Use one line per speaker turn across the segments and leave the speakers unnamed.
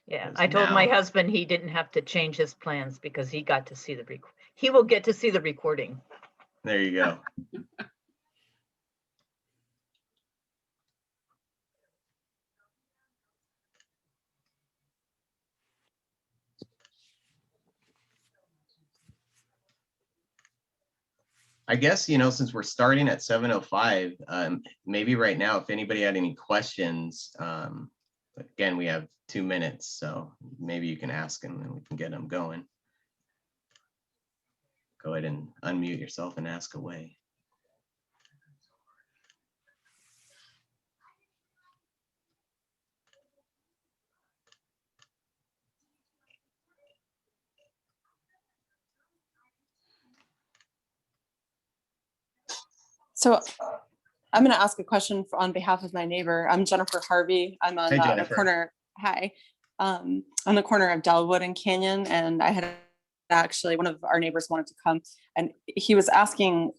Yeah,
'Cause
I told my
now-
husband he didn't have to change his plans because he got to see he will get to see the recording.
There you go. I guess, you know, since we're starting at 7:05, maybe right now, if anybody had any questions, again, we have 2 minutes, so maybe you can ask them and we can get them going. Go ahead and unmute yourself and ask away.
So I'm going to ask a question on behalf of my neighbor. I'm Jennifer Harvey. I'm on the corner. Hi. On the corner of Dellwood and Canyon. And I had actually, one of our neighbors wanted to come and he was asking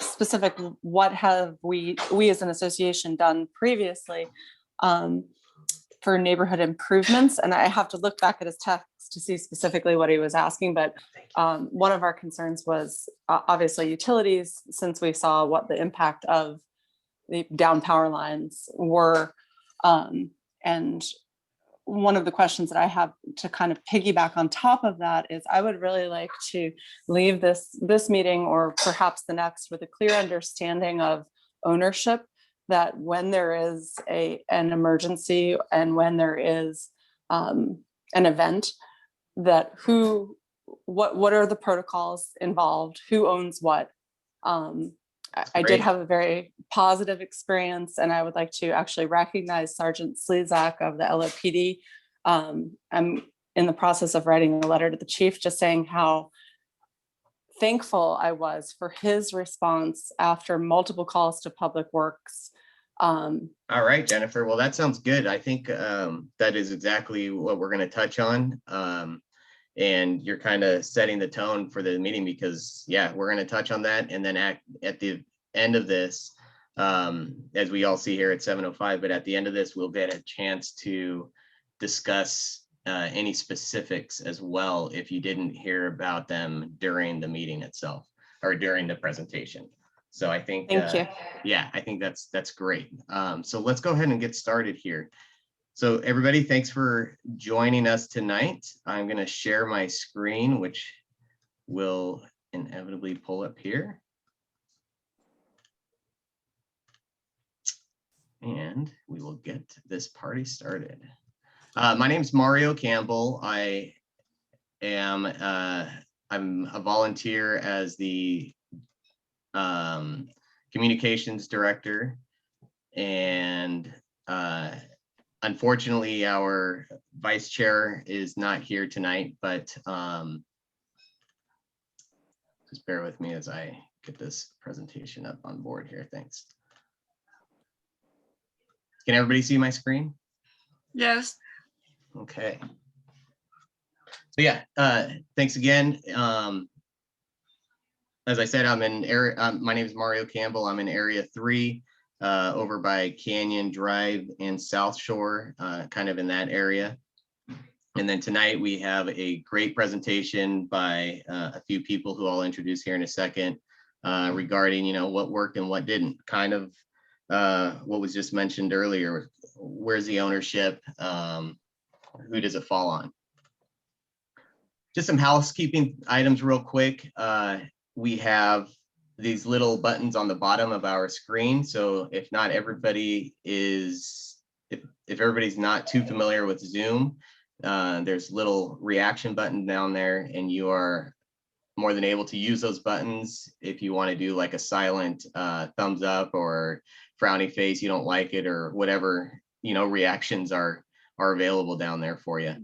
specific, what have we as an association done previously for neighborhood improvements? And I have to look back at his text to see specifically what he was asking, but one of our concerns was obviously utilities, since we saw what the impact of the down power lines were. And one of the questions that I have to kind of piggyback on top of that is I would really like to leave this meeting or perhaps the next with a clear understanding of ownership, that when there is an emergency and when there is an event, that what are the protocols involved, who owns what. I did have a very positive experience, and I would like to actually recognize Sergeant Slezak of the LOPD. I'm in the process of writing a letter to the chief, just saying how thankful I was for his response after multiple calls to Public Works.
All right, Jennifer. Well, that sounds good. I think that is exactly what we're going to touch on. And you're kind of setting the tone for the meeting because, yeah, we're going to touch on that. And then at the end of this, as we all see here at 7:05, but at the end of this, we'll get a chance to discuss any specifics as well if you didn't hear about them during the meeting itself or during the presentation. So I think,
thank you.
Yeah, I think that's great. So let's go ahead and get started here. So everybody, thanks for joining us tonight. I'm going to share my screen, which will inevitably pull up here. And we will get this party started. My name is Mario Campbell. I'm a volunteer as the communications director, and unfortunately, our vice chair is not here tonight, but just bear with me as I get this presentation up on board here. Thanks. Can everybody see my screen?
Yes.
Okay. So yeah, thanks again. As I said, I'm in area. My name is Mario Campbell. I'm in Area 3. Over by Canyon Drive and South Shore, kind of in that area. And then tonight we have a great presentation by a few people who I'll introduce here in a second regarding, you know, what worked and what didn't. Kind of what was just mentioned earlier. Where's the ownership? Who does it fall on? Just some housekeeping items real quick. We have these little buttons on the bottom of our screen. So if not everybody is, if everybody's not too familiar with Zoom, there's little reaction button down there, and you are more than able to use those buttons if you want to do like a silent thumbs up or frowny face, you don't like it, or whatever, you know, reactions are available down there for you.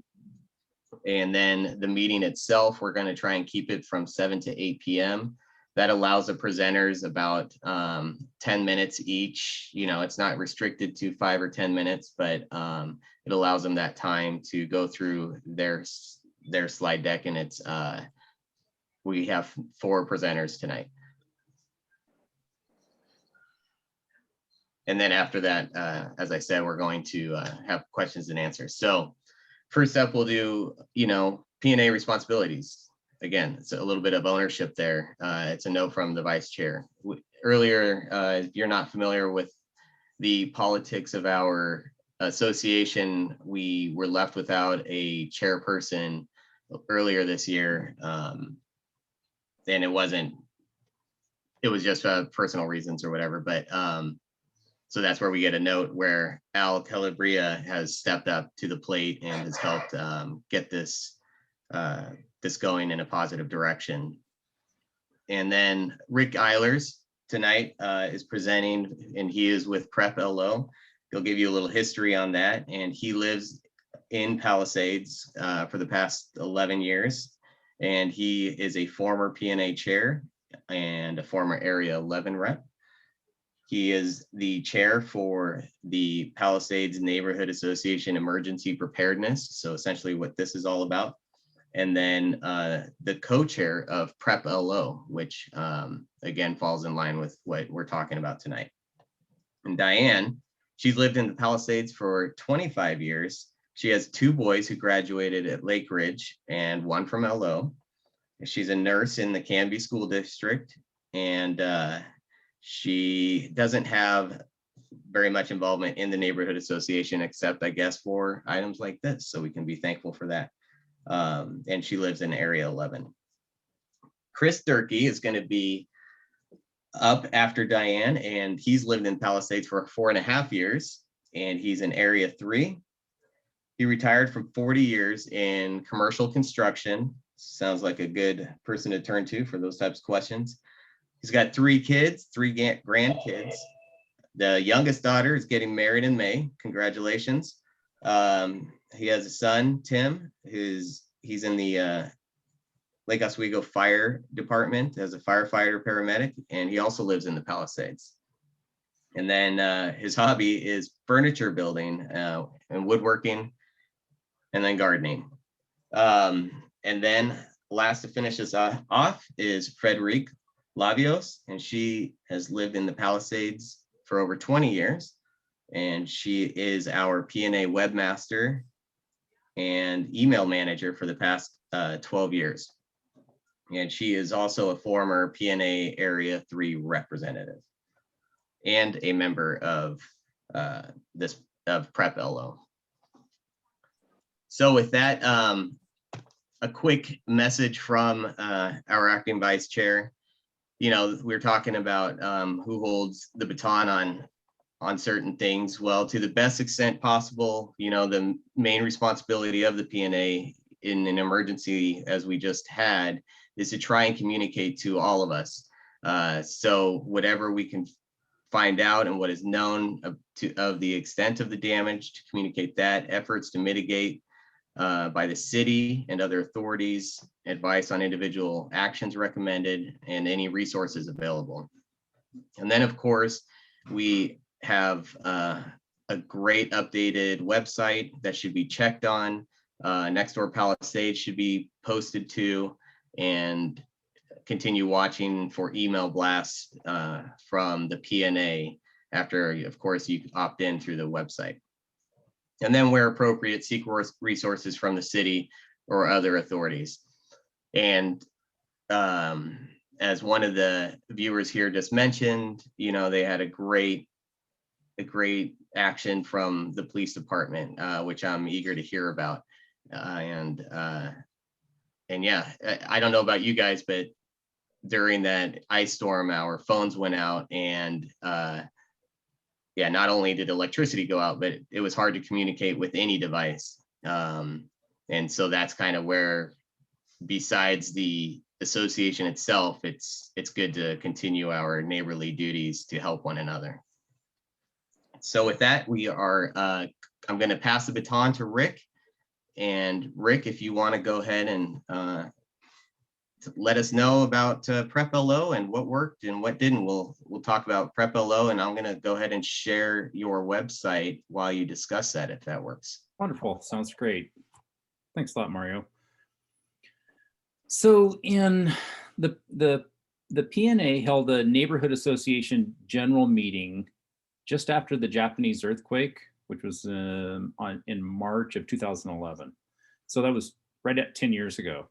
And then the meeting itself, we're going to try and keep it from 7 to 8 p.m. That allows the presenters about 10 minutes each. You know, it's not restricted to 5 or 10 minutes, but it allows them that time to go through their slide deck. And it's we have 4 presenters tonight. And then after that, as I said, we're going to have questions and answers. So first up, we'll do, P&A responsibilities. Again, it's a little bit of ownership there. It's a note from the vice chair. Earlier, if you're not familiar with the politics of our association, we were left without a chairperson earlier this year. And it was just personal reasons or whatever, but so that's where we get a note where Al Calabria has stepped up to the plate and has helped get this going in a positive direction. And then Rick Eilers tonight is presenting, and he is with Prep LO. He'll give you a little history on that, and he lives in Palisades for the past 11 years, and he is a former P&A chair and a former Area 11 rep. He is the chair for the Palisades Neighborhood Association Emergency Preparedness, so essentially what this is all about. And then the co-chair of Prep LO, which again falls in line with what we're talking about tonight. And Diane, she's lived in the Palisades for 25 years. She has 2 boys who graduated at Lake Ridge and 1 from LO. She's a nurse in the Canby School District, and she doesn't have very much involvement in the neighborhood association, except I guess for items like this. So we can be thankful for that. And she lives in Area 11. Chris Durkee is going to be up after Diane, and he's lived in Palisades for 4.5 years, and he's in Area 3. He retired from 40 years in commercial construction. Sounds like a good person to turn to for those types of questions. He's got 3 kids, 3 grandkids. The youngest daughter is getting married in May. Congratulations. He has a son, Tim, he's in the Lake Oswego Fire Department as a firefighter paramedic, and he also lives in the Palisades. And then his hobby is furniture building and woodworking, and then gardening. And then last to finish us off is Frederique Labios, and she has lived in the Palisades for over 20 years. And she is our P&A webmaster and email manager for the past 12 years. And she is also a former P&A Area 3 representative and a member of Prep LO. So with that, a quick message from our acting vice chair. We're talking about who holds the baton on certain things. Well, to the best extent possible, the main responsibility of the P&A in an emergency, as we just had, is to try and communicate to all of us. So whatever we can find out and what is known of the extent of the damage, to communicate that, efforts to mitigate by the city and other authorities, advice on individual actions recommended, and any resources available. And then, of course, we have a great updated website that should be checked on. Nextdoor Palisades should be posted to, and continue watching for email blasts from the P&A after, of course, you opt in through the website. And then where appropriate, seek resources from the city or other authorities. And as one of the viewers here just mentioned, they had a great action from the police department, which I'm eager to hear about. And yeah, I don't know about you guys, but during that ice storm, our phones went out, and yeah, not only did electricity go out, but it was hard to communicate with any device. And so that's kind of where, besides the association itself, it's good to continue our neighborly duties to help one another. So with that, I'm going to pass the baton to Rick. And Rick, if you want to go ahead and let us know about Prep LO and what worked and what didn't. We'll talk about Prep LO, and I'm going to go ahead and share your website while you discuss that, if that works.
Wonderful. Sounds great. Thanks a lot, Mario. So in the P&A held a neighborhood association general meeting just after the Japanese earthquake which was in March of 2011. So that was right at 10 years ago.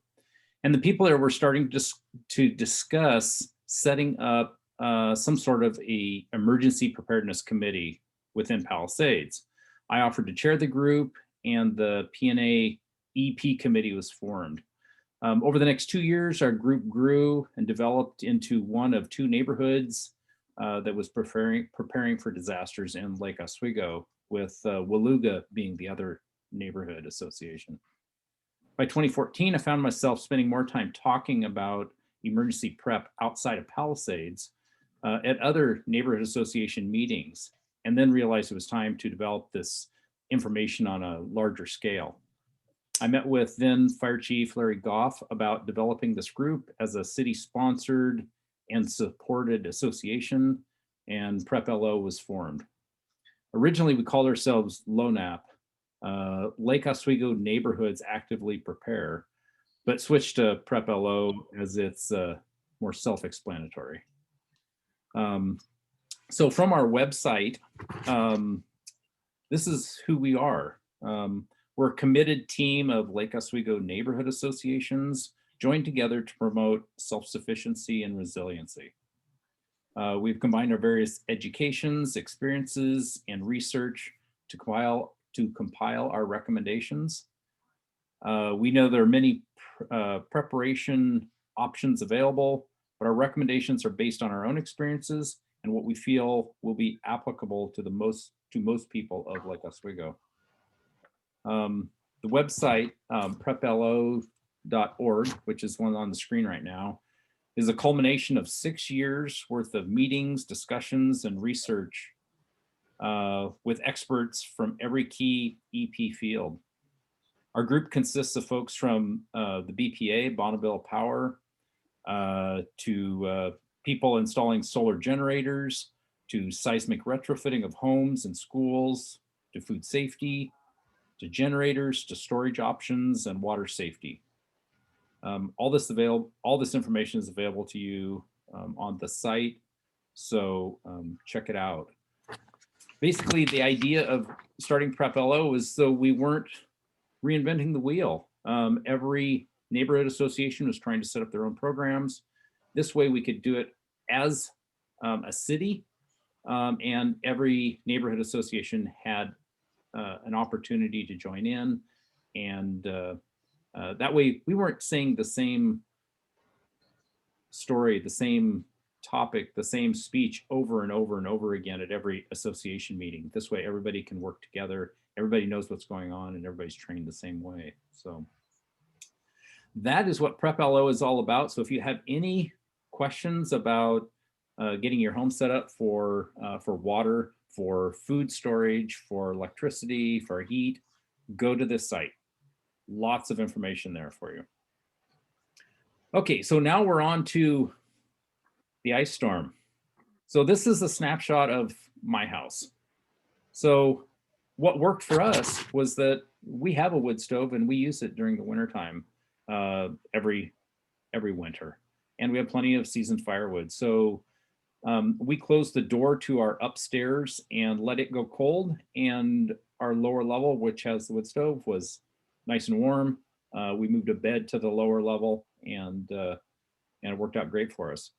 And the people there were starting to discuss setting up some sort of a emergency preparedness committee within Palisades. I offered to chair the group, and the P&A EP committee was formed. Over the next 2 years, our group grew and developed into one of 2 neighborhoods that was preparing for disasters in Lake Oswego, with Waluga being the other neighborhood association. By 2014, I found myself spending more time talking about emergency prep outside of Palisades at other neighborhood association meetings, and then realized it was time to develop this information on a larger scale. I met with then Fire Chief Larry Goff about developing this group as a city-sponsored and supported association, and Prep LO was formed. Originally, we called ourselves LONAP, Lake Oswego Neighborhoods Actively Prepare, but switched to Prep LO as it's more self-explanatory. So from our website, this is who we are. We're a committed team of Lake Oswego neighborhood associations joined together to promote self-sufficiency and resiliency. We've combined our various educations, experiences, and research to compile our recommendations. We know there are many preparation options available, but our recommendations are based on our own experiences and what we feel will be applicable to most people of Lake Oswego. The website, preplo.org, which is one on the screen right now, is a culmination of 6 years worth of meetings, discussions, and research with experts from every key EP field. Our group consists of folks from the BPA, Bonneville Power, to people installing solar generators, to seismic retrofitting of homes and schools, to food safety, to generators, to storage options, and water safety. All this information is available to you on the site, so check it out. Basically, the idea of starting Prep LO was so we weren't reinventing the wheel. Every neighborhood association was trying to set up their own programs. This way we could do it as a city, and every neighborhood association had an opportunity to join in. And that way we weren't saying the same story, the same topic, the same speech over and over and over again at every association meeting. This way everybody can work together, everybody knows what's going on, and everybody's trained the same way. So that is what Prep LO is all about. So if you have any questions about getting your home set up for water, for food storage, for electricity, for heat, go to this site. Lots of information there for you. Okay, so now we're on to the ice storm. So this is a snapshot of my house. So what worked for us was that we have a wood stove and we use it during the wintertime every winter. And we have plenty of seasoned firewood. So we closed the door to our upstairs and let it go cold. And our lower level, which has the wood stove, was nice and warm. We moved a bed to the lower level, and it worked out great for us.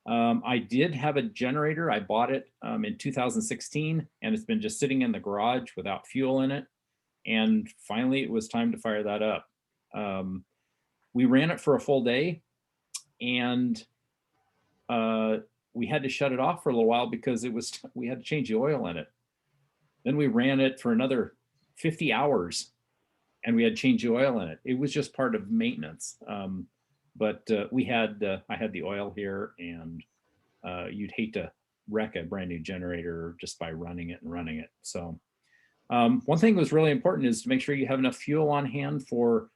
I did have a generator. I bought it in 2016, and it's been just sitting in the garage without fuel in it. And finally, it was time to fire that up. We ran it for a full day, and we had to shut it off for a little while because we had to change the oil in it. Then we ran it for another 50 hours, and we had to change the oil in it. It was just part of maintenance. But I had the oil here, and you'd hate to wreck a brand new generator just by running it. So one thing that was really important is to make sure you have enough fuel on hand for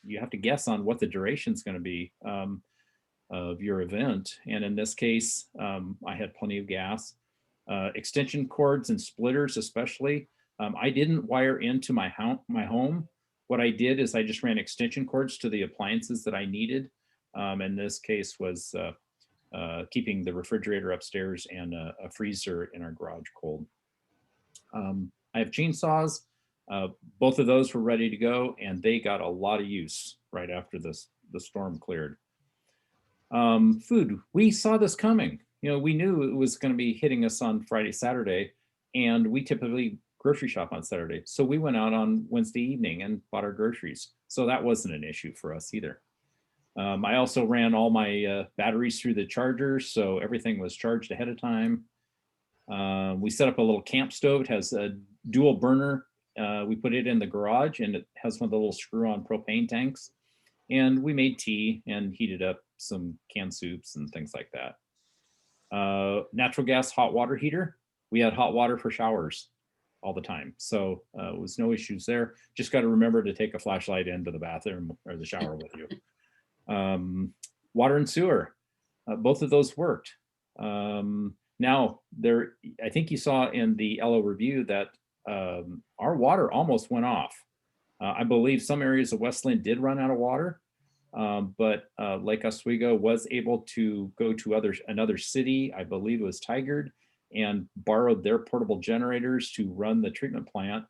you have to guess on what the duration is going to be of your event. And in this case, I had plenty of gas. Extension cords and splitters especially. I didn't wire into my home. What I did is I just ran extension cords to the appliances that I needed. In this case was keeping the refrigerator upstairs and a freezer in our garage cold. I have chainsaws. Both of those were ready to go, and they got a lot of use right after the storm cleared. Food, we saw this coming. We knew it was going to be hitting us on Friday, Saturday, and we typically grocery shop on Saturday. So we went out on Wednesday evening and bought our groceries. So that wasn't an issue for us either. I also ran all my batteries through the charger, so everything was charged ahead of time. We set up a little camp stove. It has a dual burner. We put it in the garage, and it has one of the little screw-on propane tanks. And we made tea and heated up some canned soups and things like that. Natural gas hot water heater. We had hot water for showers all the time. So it was no issues there. Just got to remember to take a flashlight into the bathroom or the shower with you. Water and sewer, both of those worked. Now I think you saw in the LO review that our water almost went off. I believe some areas of Westland did run out of water, but Lake Oswego was able to go to another city, I believe it was Tigard, and borrowed their portable generators to run the treatment plant,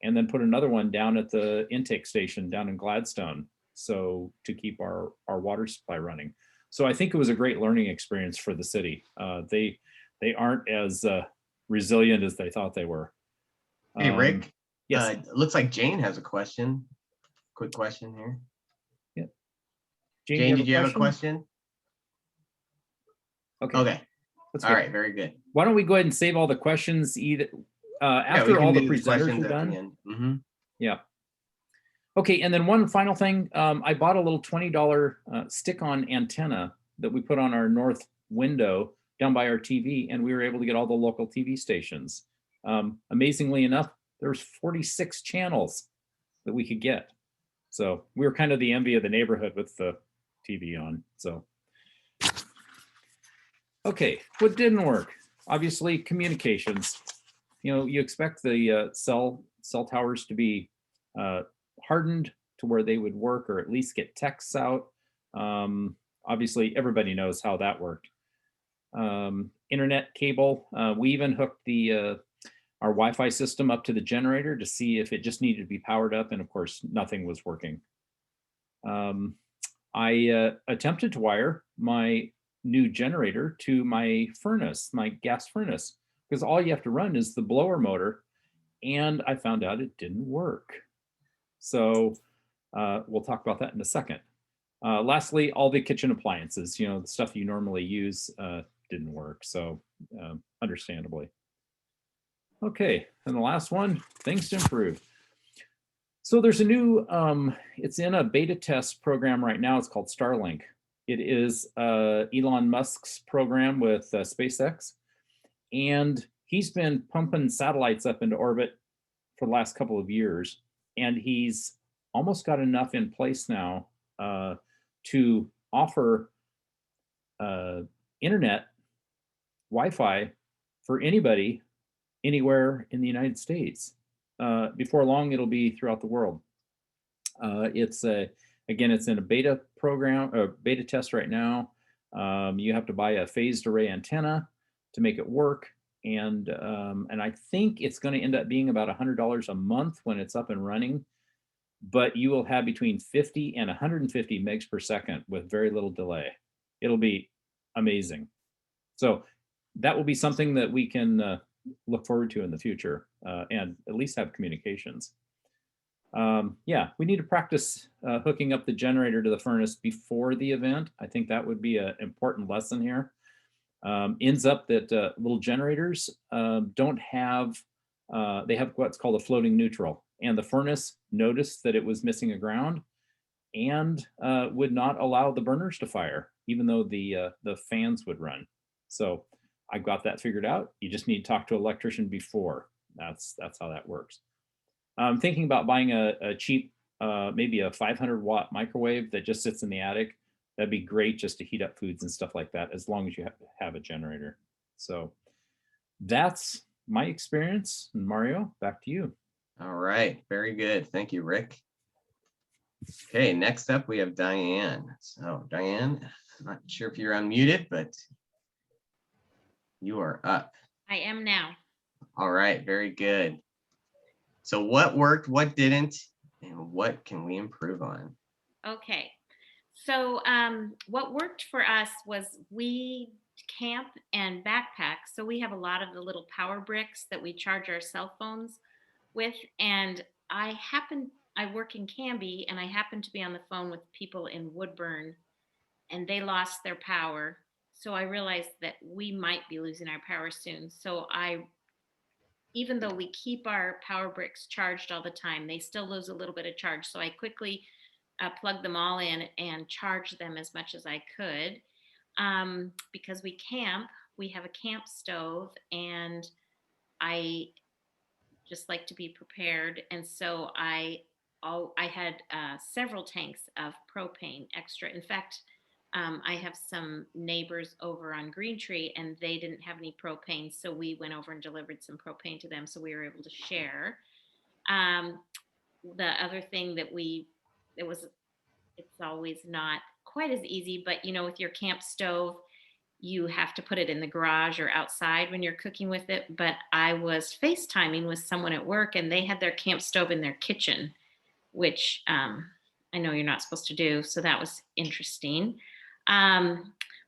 and then put another one down at the intake station down in Gladstone, so to keep our water supply running. So I think it was a great learning experience for the city. They aren't as resilient as they thought they were.
Hey, Rick.
Yes.
Looks like Jane has a question. Quick question here.
Yeah.
Jane, did you have a question?
Okay.
Okay.
That's
all
good.
right. Very good.
Why don't we go ahead and save all the questions either after all the presenters are done?
Mm-hmm.
Yeah. Okay. And then one final thing. I bought a little $20 stick-on antenna that we put on our north window down by our TV, and we were able to get all the local TV stations. Amazingly enough, there was 46 channels that we could get. So we were kind of the envy of the neighborhood with the TV on. So, okay, what didn't work? Obviously, communications. You expect the cell towers to be hardened to where they would work, or at least get texts out. Obviously, everybody knows how that worked. Internet cable. We even hooked our Wi-Fi system up to the generator to see if it just needed to be powered up, and of course, nothing was working. I attempted to wire my new generator to my furnace, my gas furnace, because all you have to run is the blower motor, and I found out it didn't work. So we'll talk about that in a second. Lastly, all the kitchen appliances, the stuff you normally use didn't work, so understandably. Okay, and the last one, things to improve. So there's a new, it's in a beta test program right now. It's called Starlink. It is Elon Musk's program with SpaceX. And he's been pumping satellites up into orbit for the last couple of years. And he's almost got enough in place now to offer internet, Wi-Fi for anybody anywhere in the United States. Before long, it'll be throughout the world. It's in a beta program, or beta test right now. You have to buy a phased array antenna to make it work, and I think it's going to end up being about $100 a month when it's up and running. But you will have between 50 and 150 megs per second with very little delay. It'll be amazing. So that will be something that we can look forward to in the future, and at least have communications. Yeah, we need to practice hooking up the generator to the furnace before the event. I think that would be an important lesson here. Ends up that little generators don't have, they have what's called a floating neutral, and the furnace noticed that it was missing a ground and would not allow the burners to fire, even though the fans would run. So I got that figured out. You just need to talk to an electrician before. That's how that works. I'm thinking about buying a cheap, maybe a 500-watt microwave that just sits in the attic. That'd be great just to heat up foods and stuff like that, as long as you have a generator. So that's my experience. And Mario, back to you.
All right, very good. Thank you, Rick. Okay, next up we have Diane. So Diane, I'm not sure if you're unmuted, but you are up.
I am now.
All right, very good. So what worked, what didn't, and what can we improve on?
Okay. So what worked for us was we camp and backpack. So we have a lot of the little power bricks that we charge our cell phones with. And I work in Canby and I happen to be on the phone with people in Woodburn and they lost their power. So I realized that we might be losing our power soon. So even though we keep our power bricks charged all the time, they still lose a little bit of charge. So I quickly plugged them all in and charged them as much as I could. Because we camp, we have a camp stove, and I just like to be prepared. And so I had several tanks of propane extra. In fact, I have some neighbors over on Green Tree and they didn't have any propane. So we went over and delivered some propane to them. So we were able to share. The other thing that it's always not quite as easy, but with your camp stove, you have to put it in the garage or outside when you're cooking with it. But I was FaceTiming with someone at work and they had their camp stove in their kitchen, which I know you're not supposed to do. So that was interesting.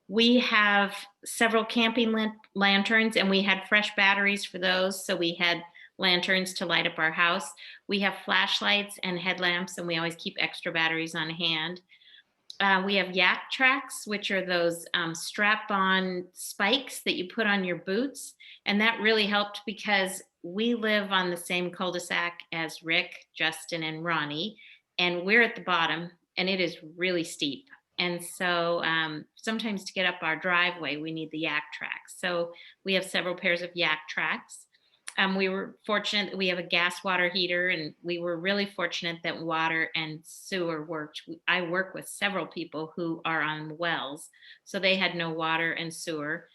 We have several camping lanterns and we had fresh batteries for those. So we had lanterns to light up our house. We have flashlights and headlamps and we always keep extra batteries on hand. We have yak tracks, which are those strap-on spikes that you put on your boots. And that really helped because we live on the same cul-de-sac as Rick, Justin, and Ronnie. And we're at the bottom and it is really steep. And so sometimes to get up our driveway, we need the yak tracks. So we have several pairs of yak tracks. We were fortunate that we have a gas water heater, and we were really fortunate that water and sewer worked. I work with several people who are on wells, so they had no water and sewer.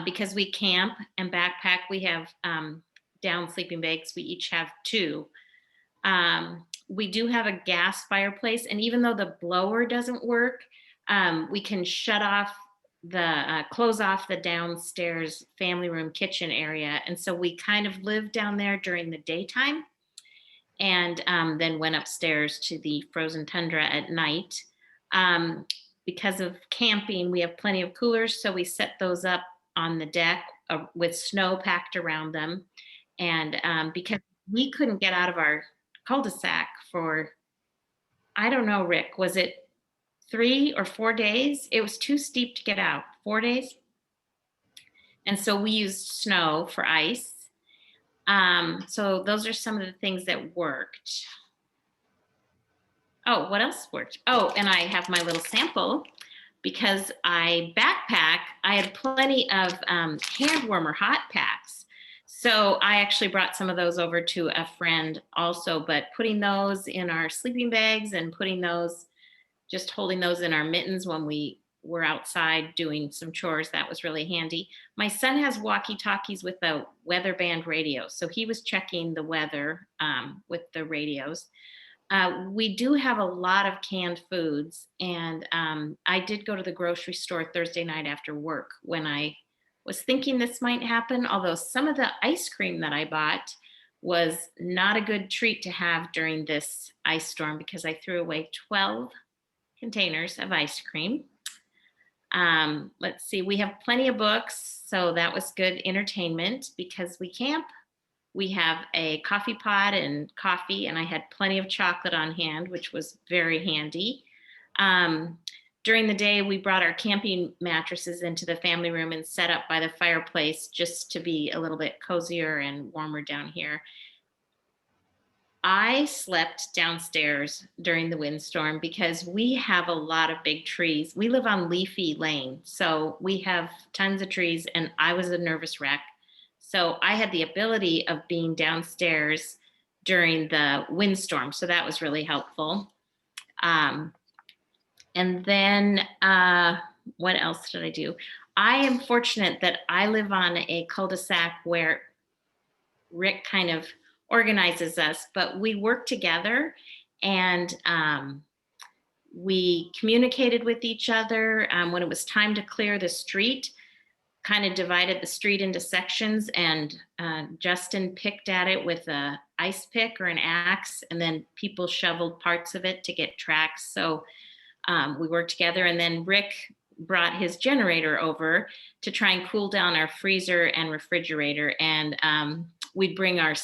Because we camp and backpack, we have down sleeping bags. We each have 2. We do have a gas fireplace, and even though the blower doesn't work, we can close off the downstairs family room kitchen area. And so we kind of lived down there during the daytime and then went upstairs to the frozen tundra at night. Because of camping, we have plenty of coolers. So we set those up on the deck with snow packed around them. And because we couldn't get out of our cul-de-sac for, I don't know, Rick, was it 3 or 4 days? It was too steep to get out. 4 days. And so we used snow for ice. So those are some of the things that worked. Oh, what else worked? Oh, and I have my little sample because I backpack. I had plenty of hand warmer hot packs. So I actually brought some of those over to a friend also, but putting those in our sleeping bags and just holding those in our mittens when we were outside doing some chores, that was really handy. My son has walkie-talkies with a weather band radio. So he was checking the weather with the radios. We do have a lot of canned foods. And I did go to the grocery store Thursday night after work when I was thinking this might happen, although some of the ice cream that I bought was not a good treat to have during this ice storm because I threw away 12 containers of ice cream. Let's see, we have plenty of books, so that was good entertainment because we camp. We have a coffee pot and coffee, and I had plenty of chocolate on hand, which was very handy. During the day, we brought our camping mattresses into the family room and set up by the fireplace just to be a little bit cozier and warmer down here. I slept downstairs during the windstorm because we have a lot of big trees. We live on Leafy Lane, so we have tons of trees, and I was a nervous wreck. So I had the ability of being downstairs during the windstorm, so that was really helpful. And then what else did I do? I am fortunate that I live on a cul-de-sac where Rick kind of organizes us, but we work together and we communicated with each other when it was time to clear the street. kind of divided the street into sections, and Justin picked at it with a ice pick or an axe, and then people shoveled parts of it to get tracks. So we worked together, and then Rick brought his generator over to try and cool down our freezer and refrigerator. And we'd bring our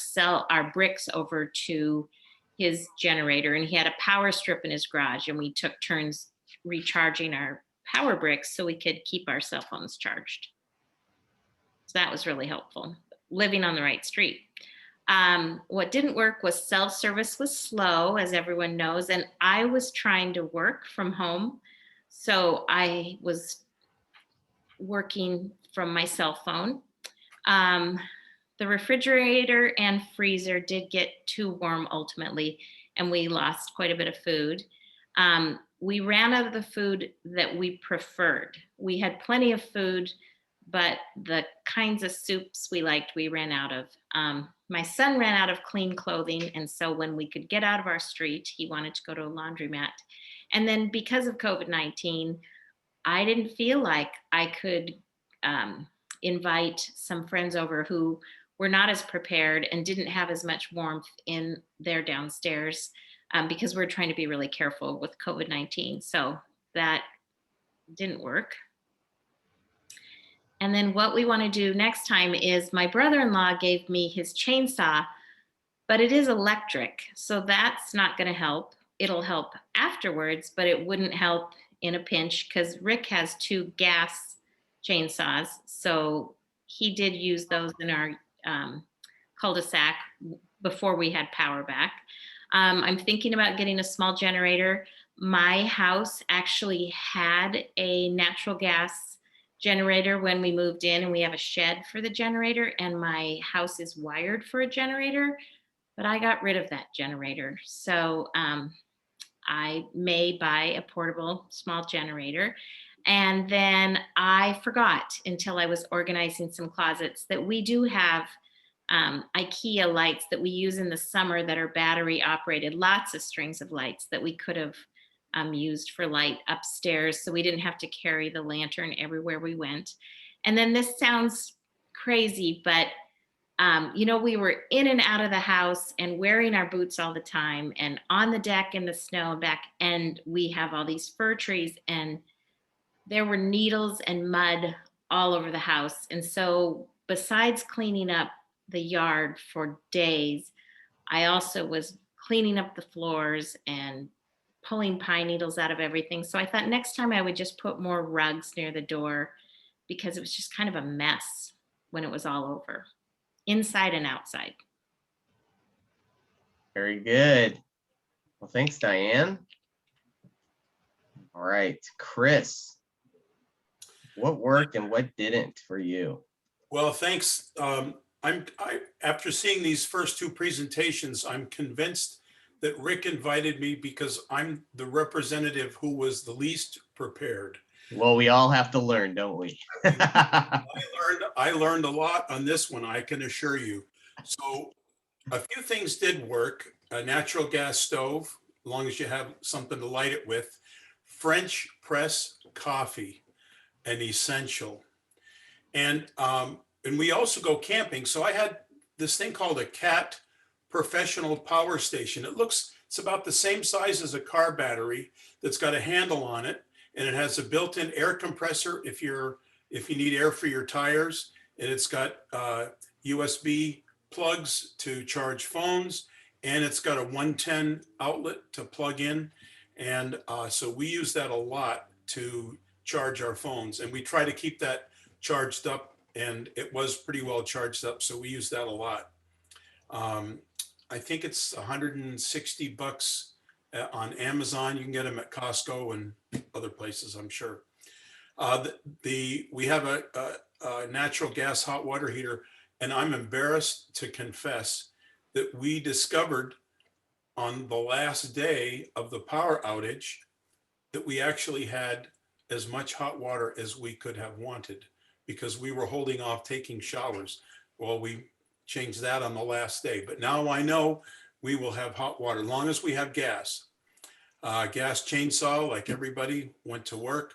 bricks over to his generator, and he had a power strip in his garage, and we took turns recharging our power bricks so we could keep our cell phones charged. So that was really helpful, living on the right street. What didn't work was self-service was slow, as everyone knows, and I was trying to work from home. So I was working from my cell phone. The refrigerator and freezer did get too warm ultimately, and we lost quite a bit of food. We ran out of the food that we preferred. We had plenty of food, but the kinds of soups we liked, we ran out of. My son ran out of clean clothing, and so when we could get out of our street, he wanted to go to a laundromat. And then because of COVID-19, I didn't feel like I could invite some friends over who were not as prepared and didn't have as much warmth in their downstairs, because we're trying to be really careful with COVID-19. So that didn't work. And then what we want to do next time is, my brother-in-law gave me his chainsaw, but it is electric. So that's not going to help. It'll help afterwards, but it wouldn't help in a pinch, because Rick has 2 gas chainsaws. So he did use those in our cul-de-sac before we had power back. I'm thinking about getting a small generator. My house actually had a natural gas generator when we moved in, and we have a shed for the generator, and my house is wired for a generator, but I got rid of that generator. So I may buy a portable small generator. And then I forgot until I was organizing some closets that we do have IKEA lights that we use in the summer that are battery operated, lots of strings of lights that we could have used for light upstairs, so we didn't have to carry the lantern everywhere we went. And then this sounds crazy, but we were in and out of the house and wearing our boots all the time and on the deck in the snow and back, and we have all these fir trees, and there were needles and mud all over the house. And so besides cleaning up the yard for days, I also was cleaning up the floors and pulling pine needles out of everything. So I thought next time I would just put more rugs near the door, because it was just kind of a mess when it was all over, inside and outside.
Very good. Well, thanks, Diane. All right, Chris, what worked and what didn't for you?
Well, thanks. After seeing these first 2 presentations, I'm convinced that Rick invited me because I'm the representative who was the least prepared.
Well, we all have to learn, don't we?
I learned a lot on this one, I can assure you. So a few things did work. A natural gas stove, as long as you have something to light it with. French press coffee, an essential. And we also go camping. So I had this thing called a CAT professional power station. It's about the same size as a car battery that's got a handle on it, and it has a built-in air compressor if you need air for your tires, and it's got USB plugs to charge phones, and it's got a 110 outlet to plug in. And so we use that a lot to charge our phones, and we try to keep that charged up, and it was pretty well charged up, so we use that a lot. I think it's $160 on Amazon. You can get them at Costco and other places, I'm sure. We have a natural gas hot water heater, and I'm embarrassed to confess that we discovered on the last day of the power outage that we actually had as much hot water as we could have wanted, because we were holding off taking showers. Well, we changed that on the last day, but now I know we will have hot water as long as we have gas. Gas chainsaw, like everybody, went to work.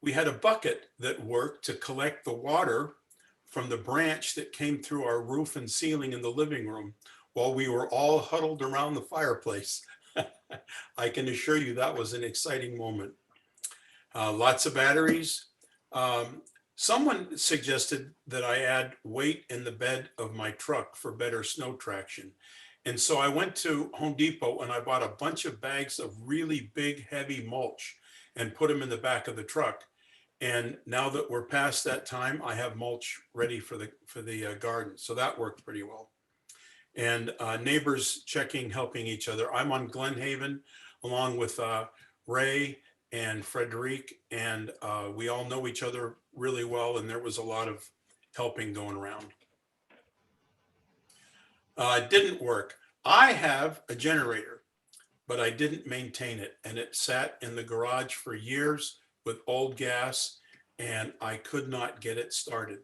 we had a bucket that worked to collect the water from the branch that came through our roof and ceiling in the living room while we were all huddled around the fireplace. I can assure you that was an exciting moment. Lots of batteries. Someone suggested that I add weight in the bed of my truck for better snow traction. And so I went to Home Depot and I bought a bunch of bags of really big, heavy mulch and put them in the back of the truck. And now that we're past that time, I have mulch ready for the garden. So that worked pretty well. And neighbors checking, helping each other. I'm on Glen Haven along with Ray and Frederic, and we all know each other really well, and there was a lot of helping going around. It didn't work. I have a generator, but I didn't maintain it, and it sat in the garage for years with old gas, and I could not get it started.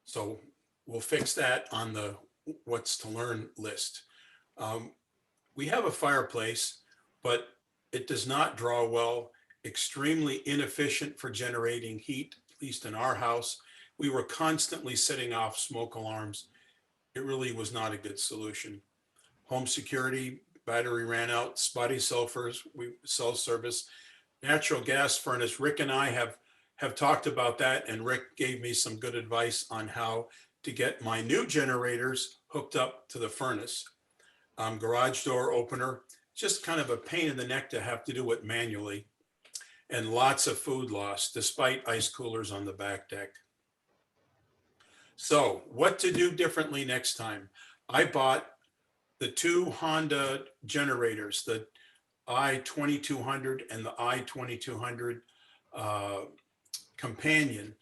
So we'll fix that on the what's to learn list. We have a fireplace, but it does not draw well, extremely inefficient for generating heat, at least in our house. We were constantly setting off smoke alarms. It really was not a good solution. Home security, battery ran out, spotty cell service, natural gas furnace. Rick and I have talked about that, and Rick gave me some good advice on how to get my new generators hooked up to the furnace. Garage door opener, just kind of a pain in the neck to have to do it manually, and lots of food loss despite ice coolers on the back deck. So what to do differently next time? I bought the two Honda generators, the i2200 and the i2200 companion,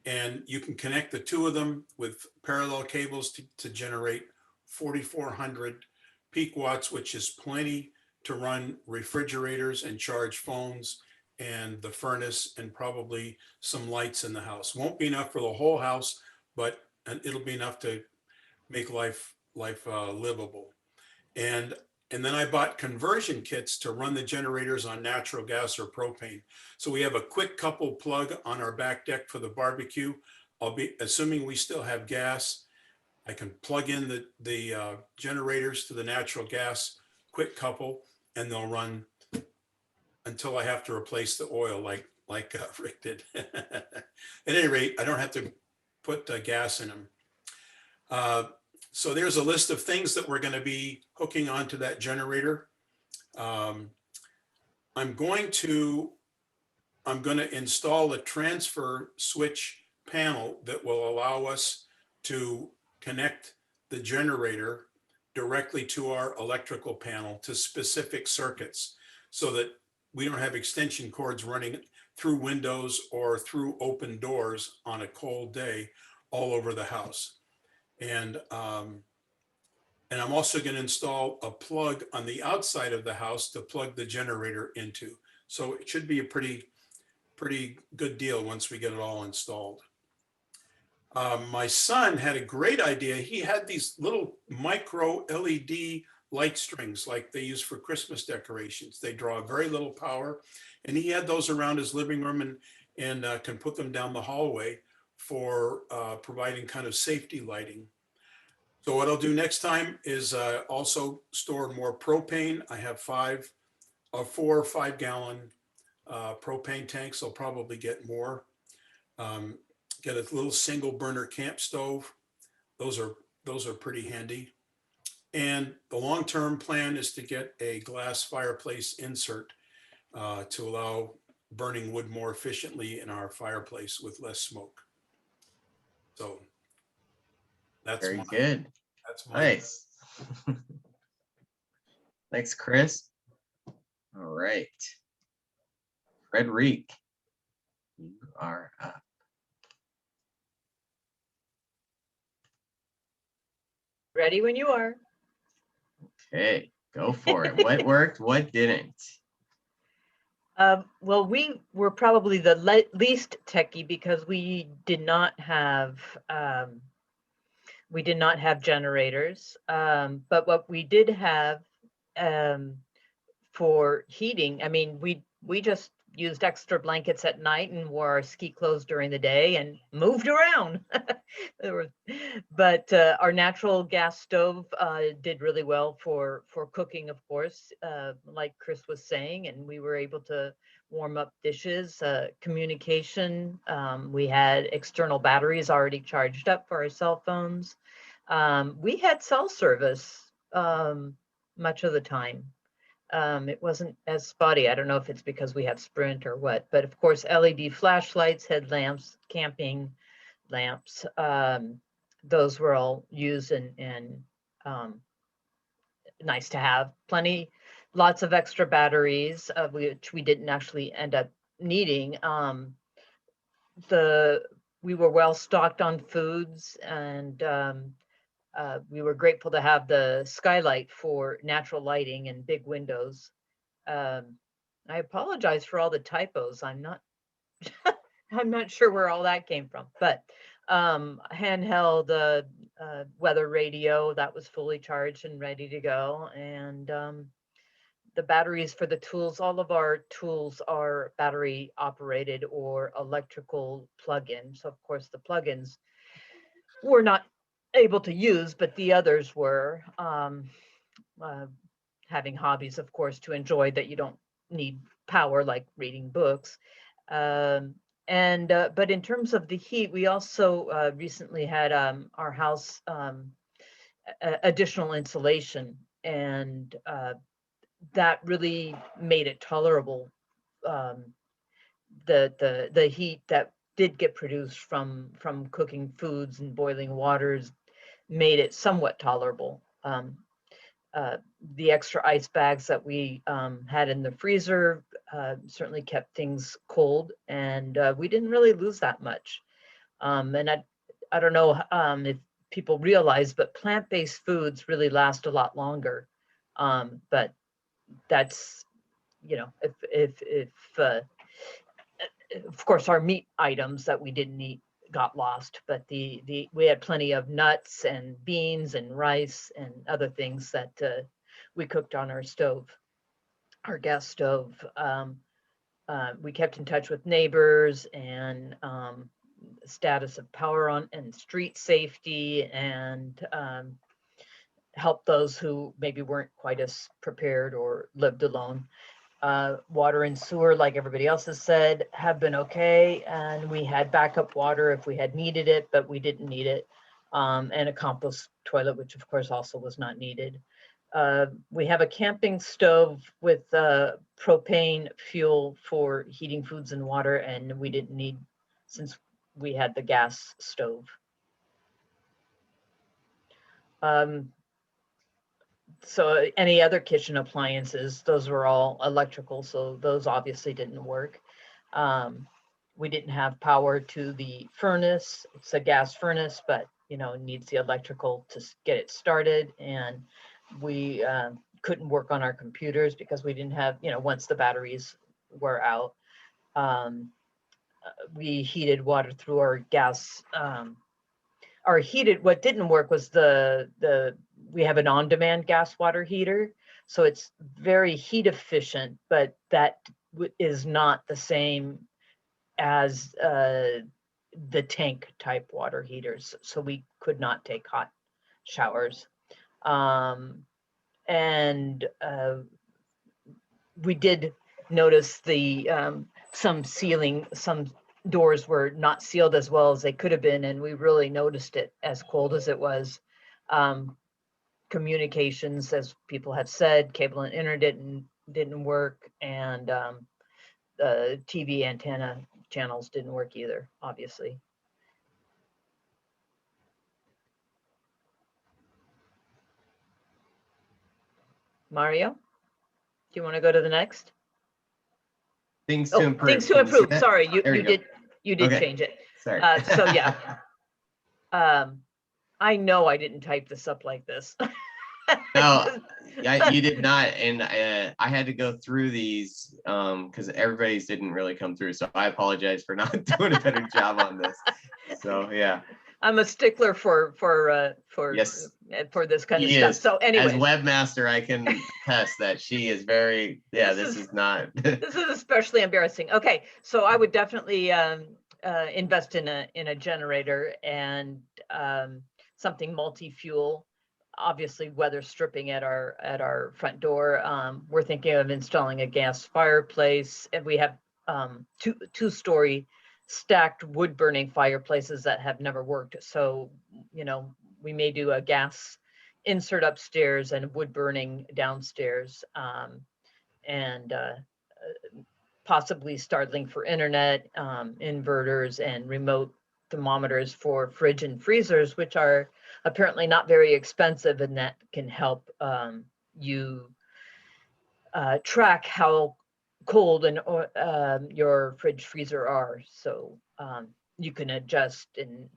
and you can connect the two of them with parallel cables to generate 4,400 peak watts, which is plenty to run refrigerators and charge phones and the furnace and probably some lights in the house. Won't be enough for the whole house, but it'll be enough to make life livable. And then I bought conversion kits to run the generators on natural gas or propane. So we have a quick couple plug on our back deck for the barbecue. I'll be assuming we still have gas. I can plug in the generators to the natural gas, quick couple, and they'll run until I have to replace the oil like Rick did. At any rate, I don't have to put gas in them. So there's a list of things that we're going to be hooking onto that generator. I'm going to install a transfer switch panel that will allow us to connect the generator directly to our electrical panel to specific circuits so that we don't have extension cords running through windows or through open doors on a cold day all over the house. And I'm also going to install a plug on the outside of the house to plug the generator into. So it should be a pretty good deal once we get it all installed. My son had a great idea. He had these little micro LED light strings like they use for Christmas decorations. They draw very little power, and he had those around his living room and can put them down the hallway for providing kind of safety lighting. So what I'll do next time is also store more propane. I have 4 or 5 gallon propane tanks. I'll probably get more. Get a little single burner camp stove. Those are pretty handy. And the long-term plan is to get a glass fireplace insert to allow burning wood more efficiently in our fireplace with less smoke. So that's
very good.
That's
nice. Thanks, Chris. All right. Frederic, you are up.
Ready when you are.
Okay, go for it. What worked? What didn't?
Well, we were probably the least techie because we did not have generators. But what we did have for heating, I mean, we just used extra blankets at night and wore our ski clothes during the day and moved around. But our natural gas stove did really well for cooking, of course, like Chris was saying, and we were able to warm up dishes, communication. We had external batteries already charged up for our cell phones. We had cell service much of the time. It wasn't as spotty. I don't know if it's because we have Sprint or what, but of course, LED flashlights, headlamps, camping lamps, those were all used and nice to have. Lots of extra batteries, which we didn't actually end up needing. We were well stocked on foods, and we were grateful to have the skylight for natural lighting and big windows. I apologize for all the typos. I'm not sure where all that came from, but handheld weather radio that was fully charged and ready to go, and the batteries for the tools. All of our tools are battery operated or electrical plug-in. So of course the plugins were not able to use, but the others were. Having hobbies, of course, to enjoy that you don't need power, like reading books. But in terms of the heat, we also recently had our house additional insulation, and that really made it tolerable. The heat that did get produced from cooking foods and boiling waters made it somewhat tolerable. The extra ice bags that we had in the freezer certainly kept things cold, and we didn't really lose that much. And I don't know if people realize, but plant-based foods really last a lot longer. But that's, you know, if of course our meat items that we didn't eat got lost, but we had plenty of nuts and beans and rice and other things that we cooked on our stove, our gas stove. We kept in touch with neighbors and status of power on and street safety, and help those who maybe weren't quite as prepared or lived alone. Water and sewer, like everybody else has said, have been okay, and we had backup water if we had needed it, but we didn't need it, and a compost toilet, which of course also was not needed. We have a camping stove with propane fuel for heating foods and water, and we didn't need, since we had the gas stove. So any other kitchen appliances, those were all electrical, so those obviously didn't work. We didn't have power to the furnace. It's a gas furnace, but you know, it needs the electrical to get it started. And we couldn't work on our computers because we didn't have, you know, once the batteries were out. We heated water through our gas. What didn't work was we have an on-demand gas water heater, so it's very heat efficient, but that is not the same as the tank type water heaters, so we could not take hot showers. And we did notice some doors were not sealed as well as they could have been, and we really noticed it as cold as it was. Communications, as people have said, cable and internet didn't work, and the TV antenna channels didn't work either, obviously. Mario, do you want to go to the next?
Things to improve.
Things to improve. Sorry, you did
Okay.
change it.
Sorry.
So yeah. I know I didn't type this up like this.
No, you did not, and I had to go through these because everybody's didn't really come through. So I apologize for not doing a better job on this. So yeah.
I'm a stickler for
Yes.
this kind of
He
stuff.
is.
So
As
anyway,
webmaster, I can attest that she is very, yeah,
This
this
is-
is not.
this is especially embarrassing. Okay, so I would definitely invest in a generator and something multi-fuel. Obviously, weather stripping at our front door. We're thinking of installing a gas fireplace, and we have two-story stacked wood burning fireplaces that have never worked. So, we may do a gas insert upstairs and wood burning downstairs, and possibly Starlink for internet, inverters, and remote thermometers for fridge and freezers, which are apparently not very expensive, and that can help you track how cold your fridge freezer are. So you can adjust and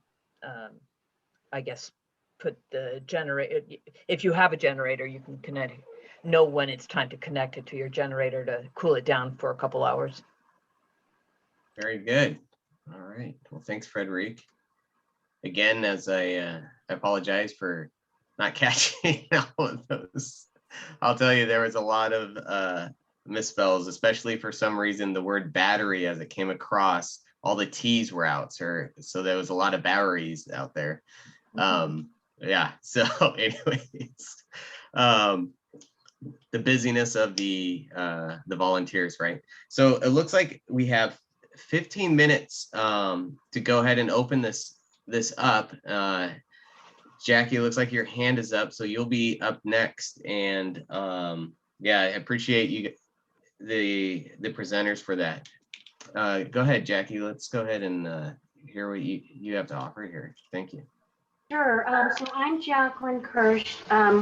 I guess put the generator. If you have a generator, you can know when it's time to connect it to your generator to cool it down for a couple hours.
Very good. All right. Well, thanks, Frederique. Again, as I apologize for not catching all of those. I'll tell you, there was a lot of misspells, especially for some reason, the word battery as it came across, all the T's were out. So there was a lot of batteries out there. Yeah. So anyways, the busyness of the volunteers, right? So it looks like we have 15 minutes to go ahead and open this up. Jackie, it looks like your hand is up, so you'll be up next. And yeah, I appreciate you, the presenters, for that. Go ahead, Jackie. Let's go ahead and hear what you have to offer here. Thank you.
Sure. So I'm Jacqueline Kirsch.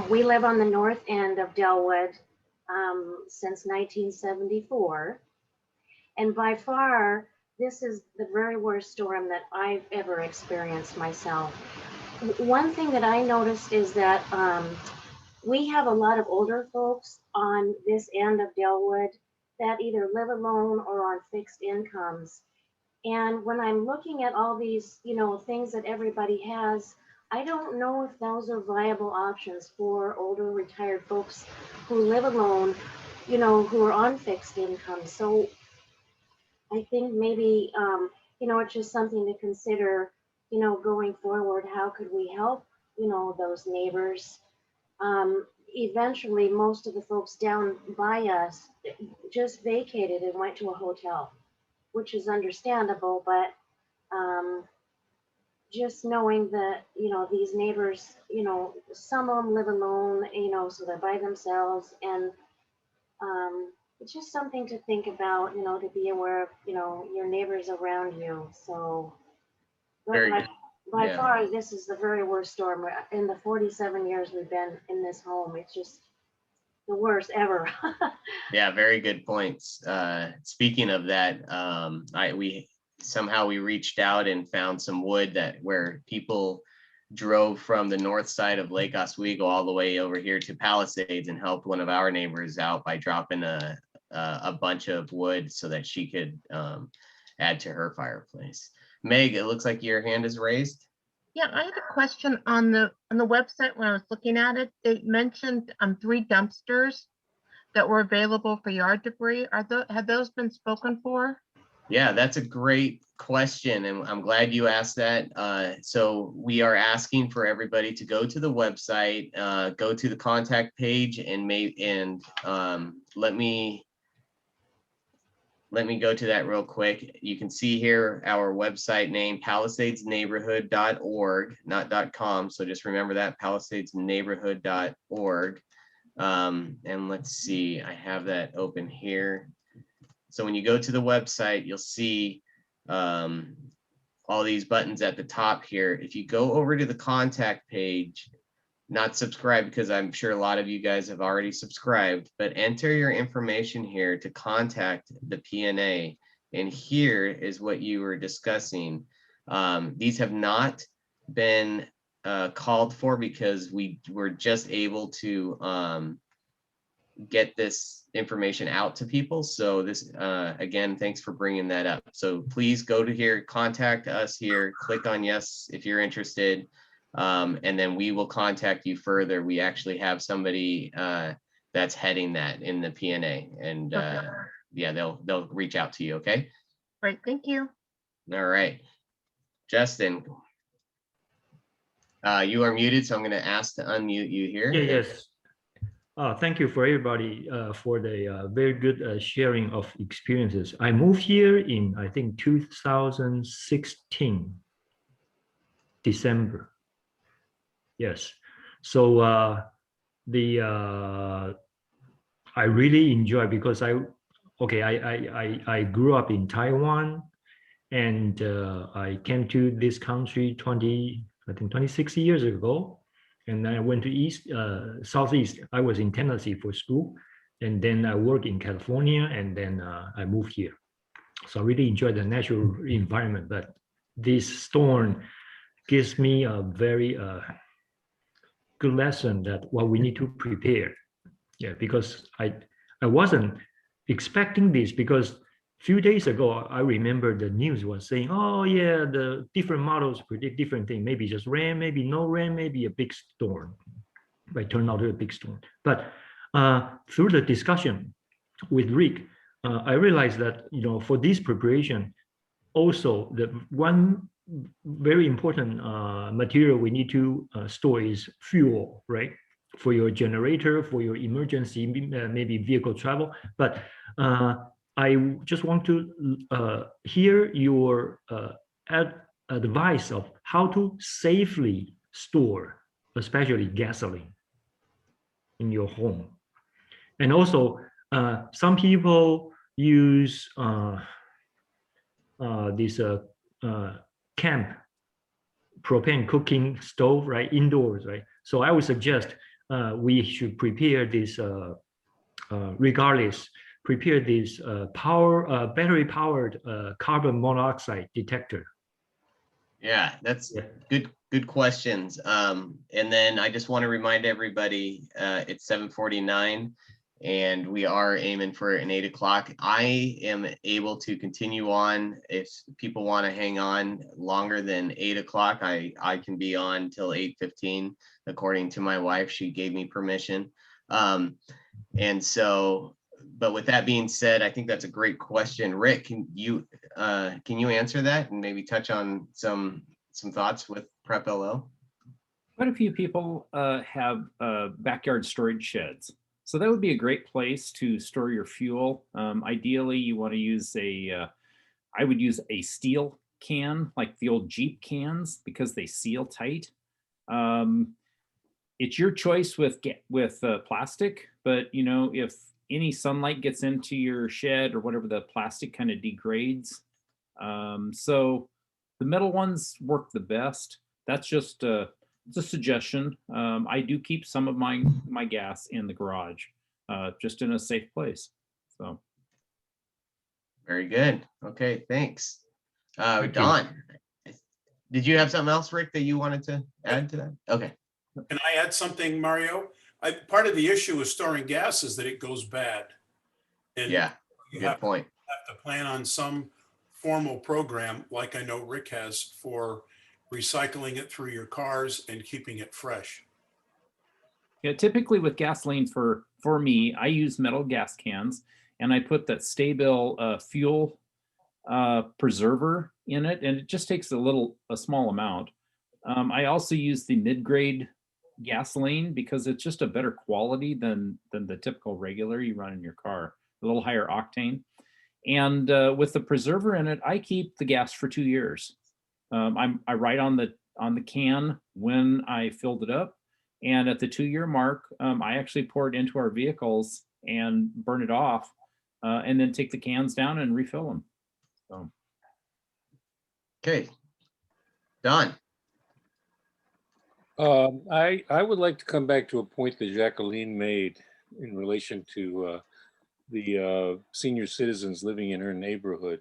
We live on the north end of Delwood since 1974. And by far, this is the very worst storm that I've ever experienced myself. One thing that I noticed is that we have a lot of older folks on this end of Delwood that either live alone or on fixed incomes. And when I'm looking at all these, things that everybody has, I don't know if those are viable options for older retired folks who live alone, who are on fixed incomes. So I think maybe, it's just something to consider, going forward. How could we help, those neighbors? Eventually, most of the folks down by us just vacated and went to a hotel, which is understandable, but just knowing that, these neighbors, some of them live alone, so they're by themselves. And it's just something to think about, to be aware of, your neighbors around you. So, but
Very good.
by
Yeah.
far, this is the very worst storm. In the 47 years we've been in this home, it's just the worst ever.
Yeah, very good points. Speaking of that, we reached out and found some wood where people drove from the north side of Lake Oswego all the way over here to Palisades and helped one of our neighbors out by dropping a bunch of wood so that she could add to her fireplace. Meg, it looks like your hand is raised.
Yeah, I had a question on the website. When I was looking at it, they mentioned 3 dumpsters that were available for yard debris. Have those been spoken for?
Yeah, that's a great question, and I'm glad you asked that. So we are asking for everybody to go to the website, go to the contact page, and let me go to that real quick. You can see here our website name, palisadesneighborhood.org, not .com. So just remember that, palisadesneighborhood.org. And let's see, I have that open here. So when you go to the website, you'll see all these buttons at the top here. If you go over to the contact page, not subscribe, because I'm sure a lot of you guys have already subscribed, but enter your information here to contact the P&A. And here is what you were discussing. These have not been called for because we were just able to get this information out to people. So this, again, thanks for bringing that up. So please go to here, contact us here, click on yes if you're interested, and then we will contact you further. We actually have somebody that's heading that in the PNA, and yeah, they'll reach out to you. Okay.
Great, thank you.
All right, Justin, you are muted, so I'm going to ask to unmute you here.
Yes. Thank you for everybody for the very good sharing of experiences. I moved here in, I think, 2016, December. Yes. So I really enjoy, because I grew up in Taiwan, and I came to this country 26 years ago. And then I went to Southeast. I was in Tennessee for school, and then I worked in California, and then I moved here. So I really enjoy the natural environment, but this storm gives me a very good lesson that what we need to prepare. Yeah, because I wasn't expecting this, because few days ago, I remember the news was saying, oh yeah, the different models predict different things, maybe just rain, maybe no rain, maybe a big storm. But it turned out to be a big storm. But through the discussion with Rick, I realized that, for this preparation, also the one very important material we need to store is fuel, right? For your generator, for your emergency, maybe vehicle travel. But I just want to hear your advice of how to safely store, especially gasoline, in your home. And also, some people use this camp propane cooking stove, right, indoors, right? So I would suggest we should prepare this regardless. Prepare this battery-powered carbon monoxide detector.
Yeah, that's good questions. And then I just want to remind everybody, it's 7:49, and we are aiming for an 8 o'clock. I am able to continue on. If people want to hang on longer than 8 o'clock, I can be on till 8:15, according to my wife. She gave me permission. And so, but with that being said, I think that's a great question. Rick, can you answer that and maybe touch on some thoughts with PrepLO?
Quite a few people have backyard storage sheds. So that would be a great place to store your fuel. Ideally, you want to use I would use a steel can, like the old Jeep cans, because they seal tight. It's your choice with plastic, but if any sunlight gets into your shed or whatever, the plastic kind of degrades. So the metal ones work the best. That's just it's a suggestion. I do keep some of my gas in the garage, just in a safe place. So.
Very good. Okay, thanks.
Thank
Don, did you have something else, Rick, that you wanted to add to that? Okay.
Can I add something, Mario? Part of the issue with storing gas is that it goes bad. And
yeah,
you
good point.
have to plan on some formal program, like I know Rick has, for recycling it through your cars and keeping it fresh.
Yeah, typically with gasoline, for me, I use metal gas cans, and I put that Sta-Bil fuel preserver in it, and it just takes a small amount. I also use the mid-grade gasoline because it's just a better quality than the typical regular you run in your car, a little higher octane. And with the preserver in it, I keep the gas for 2 years. I write on the can when I filled it up, and at the 2-year mark, I actually pour it into our vehicles and burn it off, and then take the cans down and refill them. So.
Okay, Don.
I would like to come back to a point that Jacqueline made in relation to the senior citizens living in her neighborhood.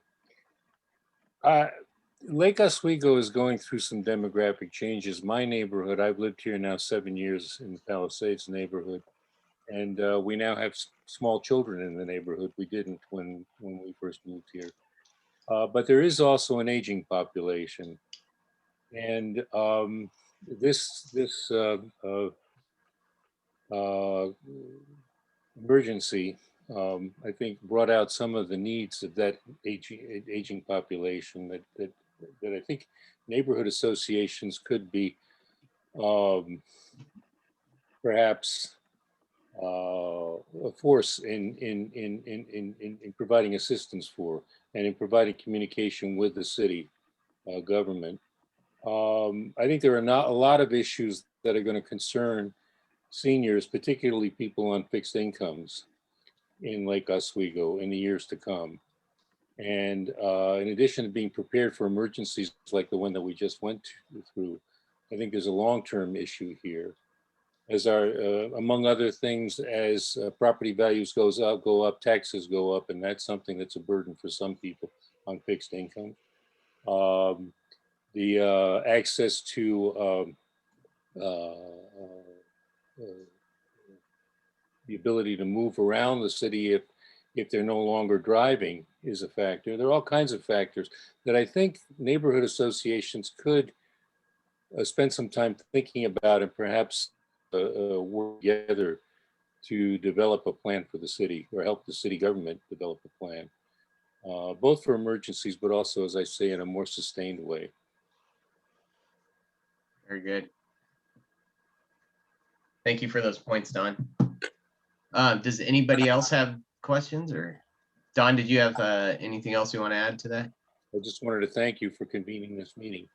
Lake Oswego is going through some demographic changes. My neighborhood, I've lived here now 7 years in the Palisades neighborhood, And we now have small children in the neighborhood. We didn't when we first moved here. But there is also an aging population. And this emergency, I think, brought out some of the needs of that aging population that I think neighborhood associations could be perhaps a force in providing assistance for and in providing communication with the city government. I think there are not a lot of issues that are going to concern seniors, particularly people on fixed incomes in Lake Oswego in the years to come. And in addition to being prepared for emergencies like the one that we just went through, I think there's a long-term issue here. As our, among other things, as property values go up, taxes go up, and that's something that's a burden for some people on fixed income. The access to the ability to move around the city if they're no longer driving is a factor. There are all kinds of factors that I think neighborhood associations could spend some time thinking about and perhaps work together to develop a plan for the city or help the city government develop a plan, both for emergencies, but also, as I say, in a more sustained way.
Very good. Thank you for those points, Don. Does anybody else have questions? Or Don, did you have anything else you want to add to that?
I just wanted to thank you for convening this meeting.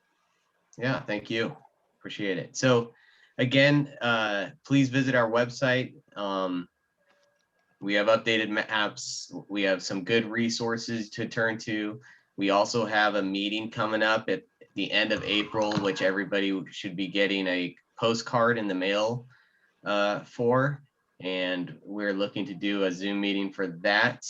Yeah, thank you. Appreciate it. So again, please visit our website. We have updated maps. We have some good resources to turn to. We also have a meeting coming up at the end of April, which everybody should be getting a postcard in the mail for. And we're looking to do a Zoom meeting for that.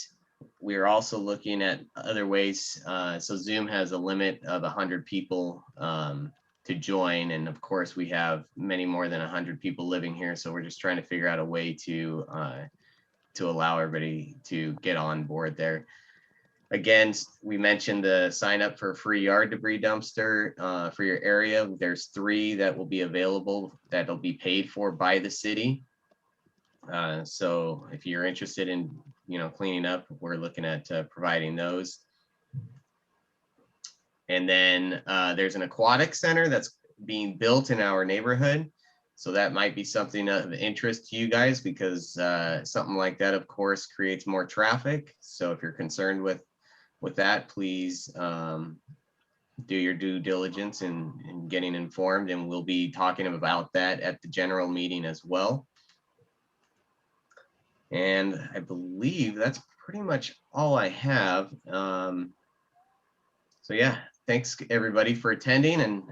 We're also looking at other ways. So Zoom has a limit of 100 people to join. And of course, we have many more than 100 people living here. So we're just trying to figure out a way to allow everybody to get on board there. Again, we mentioned the sign up for a free yard debris dumpster for your area. There's 3 that will be available that'll be paid for by the city. So if you're interested in, cleaning up, we're looking at providing those. And then there's an aquatic center that's being built in our neighborhood. So that might be something of interest to you guys because something like that, of course, creates more traffic. So if you're concerned with that, please do your due diligence in getting informed, and we'll be talking about that at the general meeting as well. And I believe that's pretty much all I have. So yeah, thanks everybody for attending. And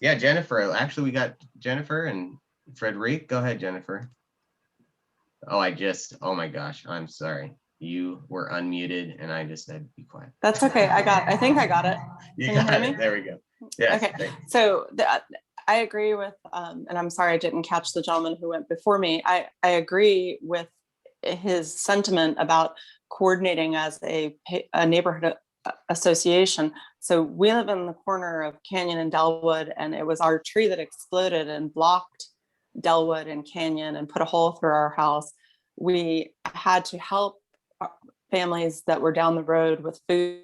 yeah, Jennifer, actually we got Jennifer and Frederic. Go ahead, Jennifer. Oh my gosh, I'm sorry. You were unmuted and I just said, be quiet.
That's okay. I think I got it.
You
Can
got
you hear
it.
me?
There we go. Yes,
Okay.
thanks.
So I agree with, and I'm sorry I didn't catch the gentleman who went before me. I agree with his sentiment about coordinating as a neighborhood association. So we live in the corner of Canyon and Dellwood, and it was our tree that exploded and blocked Dellwood and Canyon and put a hole through our house. We had to help families that were down the road with food.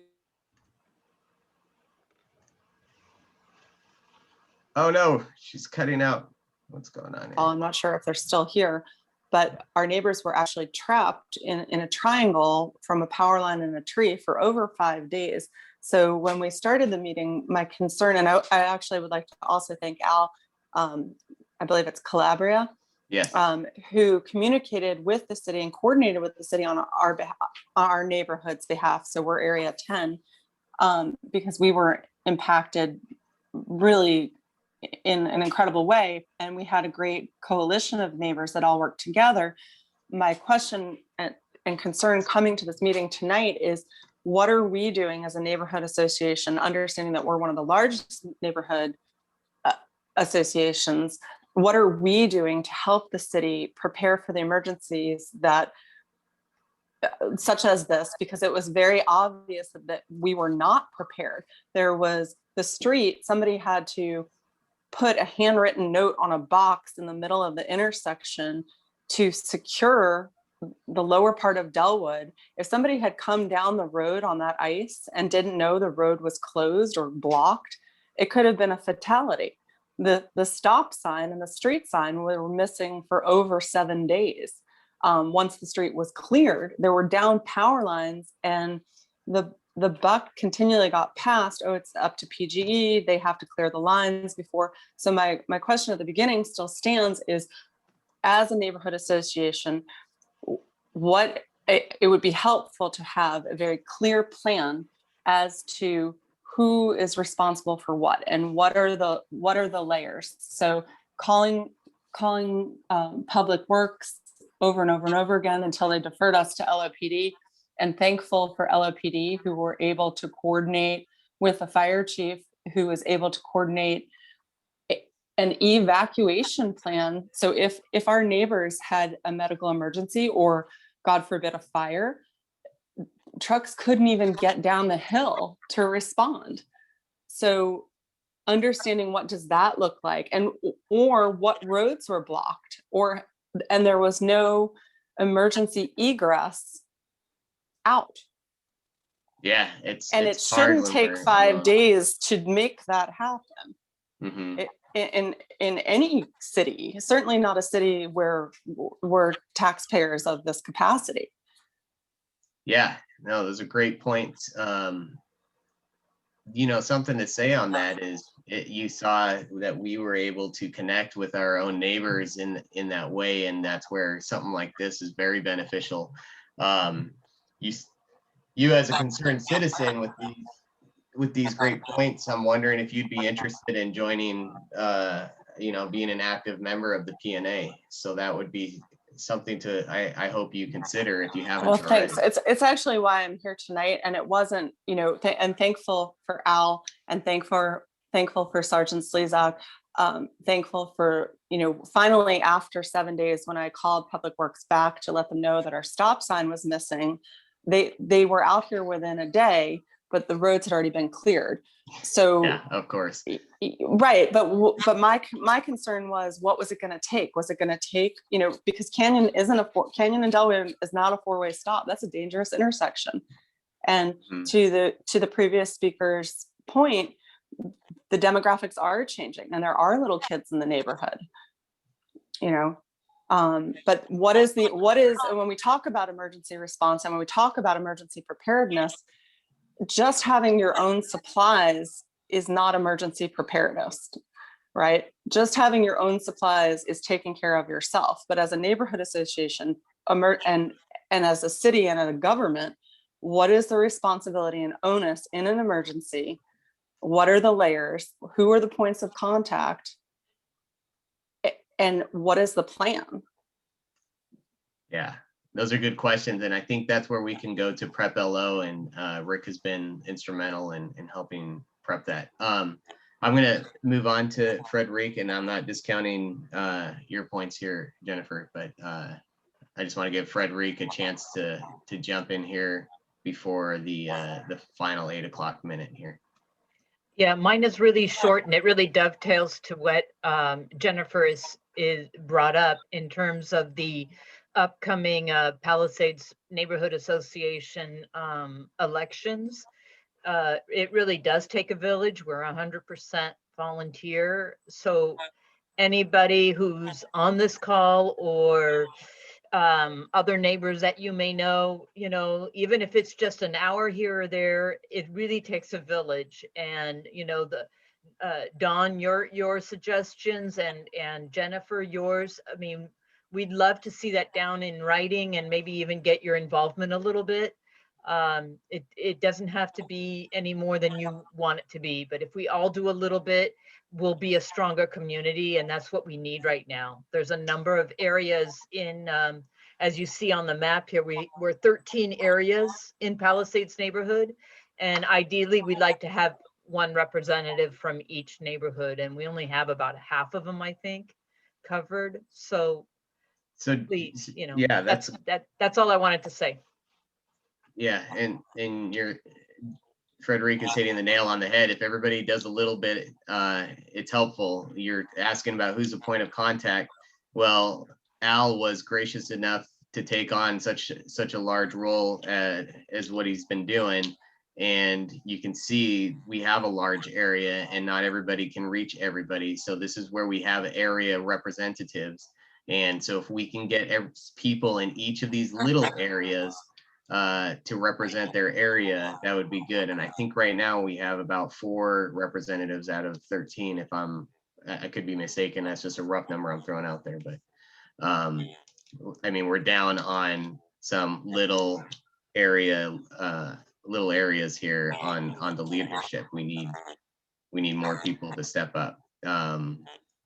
Oh no, she's cutting out. What's going on here?
I'm not sure if they're still here, but our neighbors were actually trapped in a triangle from a power line and a tree for over 5 days. So when we started the meeting, my concern, and I actually would like to also thank Al, I believe it's Calabria,
Yes.
who communicated with the city and coordinated with the city on our behalf, our neighborhood's behalf. So we're area 10, because we were impacted really in an incredible way. And we had a great coalition of neighbors that all worked together. My question and concern coming to this meeting tonight is, what are we doing as a neighborhood association, understanding that we're one of the largest neighborhood associations, what are we doing to help the city prepare for the emergencies that such as this, because it was very obvious that we were not prepared. There was the street, somebody had to put a handwritten note on a box in the middle of the intersection to secure the lower part of Delwood. If somebody had come down the road on that ice and didn't know the road was closed or blocked, it could have been a fatality. The stop sign and the street sign were missing for over 7 days. Once the street was cleared, there were down power lines, and the buck continually got passed. Oh, it's up to PGE. They have to clear the lines before. So my question at the beginning still stands is, as a neighborhood association, it would be helpful to have a very clear plan as to who is responsible for what and what are the layers. So calling Public Works over and over and over again until they deferred us to LOPD, and thankful for LOPD who were able to coordinate with the fire chief, who was able to coordinate an evacuation plan. So if our neighbors had a medical emergency or God forbid a fire, trucks couldn't even get down the hill to respond. So understanding what does that look like, and or what roads were blocked, and there was no emergency egress out.
Yeah,
it
it's hard
shouldn't
when
take
we're
5
alone.
days to make that happen.
Mhm.
In any city, certainly not a city where we're taxpayers of this capacity.
Yeah, no, those are great points. Something to say on that is you saw that we were able to connect with our own neighbors in that way, and that's where something like this is very beneficial. You as a concerned citizen with these great points, I'm wondering if you'd be interested in joining, being an active member of the PNA. So that would be something I hope you consider if you haven't
Well,
already.
thanks. It's actually why I'm here tonight, and it wasn't, and thankful for Al, and thankful for Sergeant Slezak, thankful for, finally after 7 days when I called Public Works back to let them know that our stop sign was missing, they were out here within a day, but the roads had already been cleared. So
yeah, of course.
Right, but my concern was, what was it going to take? Was it going to take, because Canyon and Delwood is not a 4-way stop. That's a dangerous intersection. And to the previous speaker's point, the demographics are changing, and there are little kids in the neighborhood. But what is when we talk about emergency response and when we talk about emergency preparedness, just having your own supplies is not emergency preparedness, right? Just having your own supplies is taking care of yourself. But as a neighborhood association and as a city and a government, what is the responsibility and onus in an emergency? What are the layers? Who are the points of contact? And what is the plan?
Yeah, those are good questions. And I think that's where we can go to Prep LO, and Rick has been instrumental in helping prep that. I'm going to move on to Frederic, and I'm not discounting your points here, Jennifer, but I just want to give Frederic a chance to jump in here before the final 8 o'clock minute here.
Yeah, mine is really short, and it really dovetails to what Jennifer is brought up in terms of the upcoming Palisades Neighborhood Association elections. It really does take a village. We're 100% volunteer. So anybody who's on this call or other neighbors that you may know, even if it's just an hour here or there, it really takes a village. And, Dawn, your suggestions, and Jennifer, yours, I mean, we'd love to see that down in writing and maybe even get your involvement a little bit. It doesn't have to be any more than you want it to be, but if we all do a little bit, we'll be a stronger community, and that's what we need right now. There's a number of areas in, as you see on the map here, we're 13 areas in Palisades neighborhood, and ideally we'd like to have one representative from each neighborhood, and we only have about half of them, I think. covered. So
So,
please, you know,
yeah,
that's all I wanted to say.
yeah, and Frederica's hitting the nail on the head. If everybody does a little bit, it's helpful. You're asking about who's the point of contact. Well, Al was gracious enough to take on such a large role as what he's been doing. And you can see we have a large area and not everybody can reach everybody. So this is where we have area representatives. And so if we can get people in each of these little areas to represent their area, that would be good. And I think right now we have about 4 representatives out of 13. If I could be mistaken, that's just a rough number I'm throwing out there, but I mean, we're down on some little areas here on the leadership. We need more people to step up.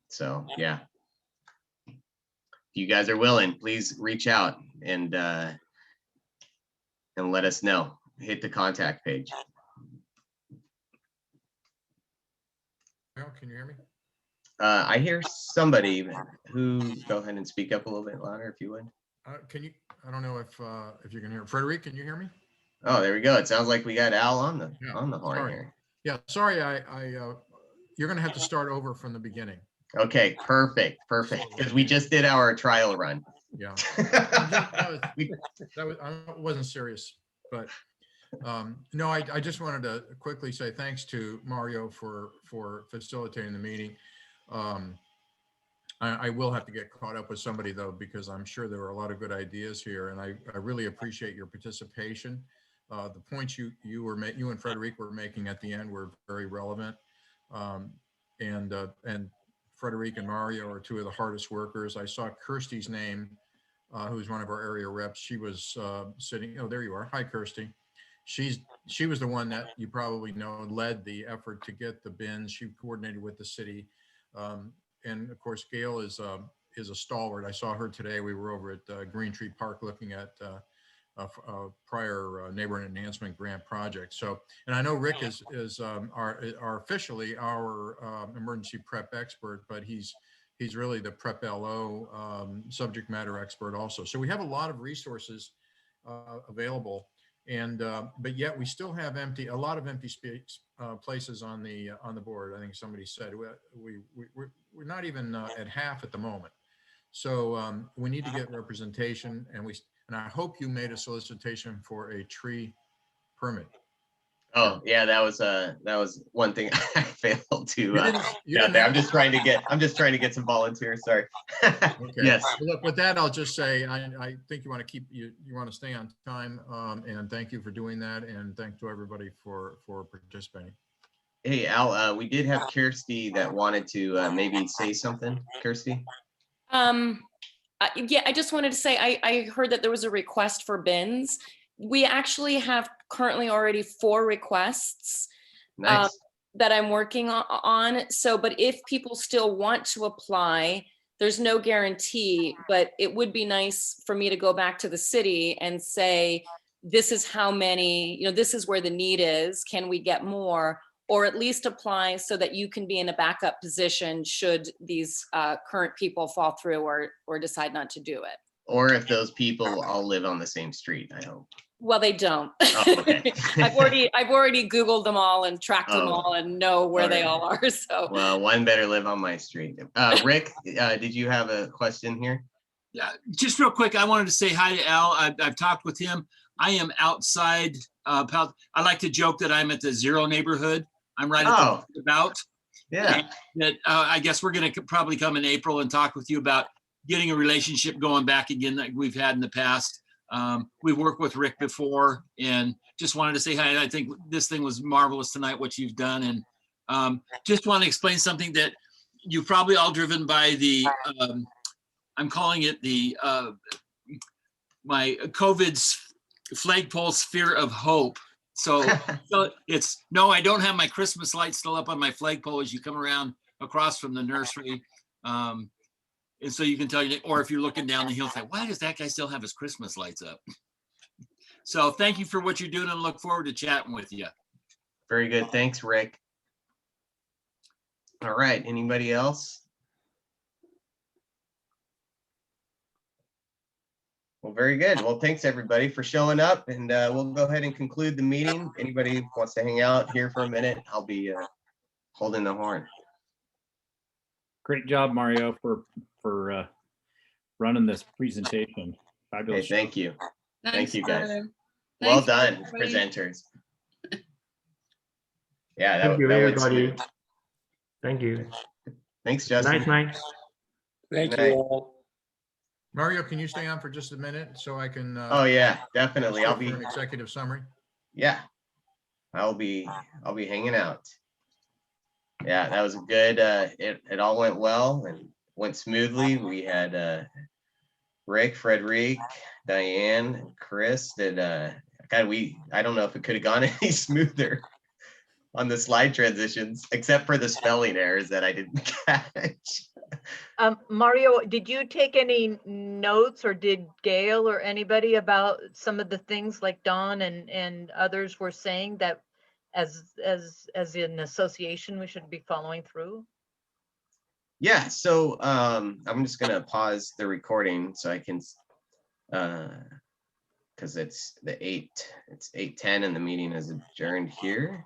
So yeah, if you guys are willing, please reach out and let us know. Hit the contact page.
Well, can you hear me?
I hear somebody who, go ahead and speak up a little bit louder if you would.
Can you, I don't know if you can hear. Frederic, can you hear me?
Oh, there we go. It sounds like we got Al on the
Yeah,
horn
sorry.
here.
Yeah, sorry, you're gonna have to start over from the beginning.
Okay, perfect. Because we just did our trial run.
Yeah. I wasn't serious, but no, I just wanted to quickly say thanks to Mario for facilitating the meeting. I will have to get caught up with somebody though, because I'm sure there were a lot of good ideas here, and I really appreciate your participation. The points you and Frederic were making at the end were very relevant. And Frederic and Mario are 2 of the hardest workers. I saw Kirsty's name, who's one of our area reps. She was sitting, oh, there you are. Hi, Kirsty. She was the one that you probably know led the effort to get the bins. She coordinated with the city. And of course, Gail is a stalwart. I saw her today. We were over at Green Tree Park looking at a prior neighborhood enhancement grant project. So, and I know Rick is our officially our emergency prep expert, but he's really the prep LO subject matter expert also. So we have a lot of resources available, and but yet we still have a lot of empty space places on the board. I think somebody said we're not even at half at the moment. So we need to get representation, and I hope you made a solicitation for a tree permit.
Oh yeah, that was one thing I failed to.
You didn't
I'm just trying to get some volunteers. Sorry.
Okay.
Yes.
Well, look, with that, I'll just say I think you want to stay on time, and thank you for doing that, and thanks to everybody for participating.
Hey Al, we did have Kirsty that wanted to maybe say something. Kirsty.
Yeah, I just wanted to say I heard that there was a request for bins. We actually have currently already 4 requests
Nice.
that I'm working on. So, but if people still want to apply, there's no guarantee, but it would be nice for me to go back to the city and say, this is how many, this is where the need is. Can we get more? Or at least apply so that you can be in a backup position should these current people fall through or decide not to do it.
Or if those people all live on the same street, I hope.
Well, they don't.
Oh, okay.
I've already Googled them all and tracked them all and know where they all are. So
well, one better live on my street. Rick, did you have a question here?
Yeah, just real quick. I wanted to say hi to Al. I've talked with him. I am outside. I like to joke that I'm at the 0 neighborhood. I'm right at the about.
Yeah.
That I guess we're going to probably come in April and talk with you about getting a relationship going back again like we've had in the past. We've worked with Rick before, and just wanted to say hi. I think this thing was marvelous tonight, what you've done. And just want to explain something that you've probably all driven by the, I'm calling it the, my COVID's flagpole sphere of hope. So it's, no, I don't have my Christmas lights still up on my flagpole as you come around across from the nursery. And so you can tell you, or if you're looking down the hill, say, why does that guy still have his Christmas lights up? So thank you for what you're doing and look forward to chatting with you.
Very good. Thanks, Rick. All right. Anybody else? Well, very good. Well, thanks everybody for showing up, and we'll go ahead and conclude the meeting. Anybody wants to hang out here for a minute, I'll be holding the horn.
Great job, Mario, for running this presentation.
Okay,
Fabulous.
thank you. Thank
Thanks,
you, guys.
Tyler.
Well
Thanks,
done,
everybody.
presenters. Yeah,
Thank you,
that went
everybody.
smooth.
Thank you.
Thanks, Justin.
Nice night.
Thank
Good
you
night.
all.
Mario, can you stay on for just a minute so I can?
Oh yeah, definitely.
stay
I'll
for
be.
an executive summary.
Yeah, I'll be hanging out. Yeah, that was a good. It all went well and went smoothly. We had Rick, Frederic, Diane, and Chris. That God, I don't know if it could have gone any smoother on the slide transitions, except for the spelling errors that I didn't catch.
Mario, did you take any notes, or did Gail or anybody about some of the things like Don and others were saying that as an association we should be following through?
Yeah, so I'm just gonna pause the recording so I can, because it's 8:10 and the meeting is adjourned here.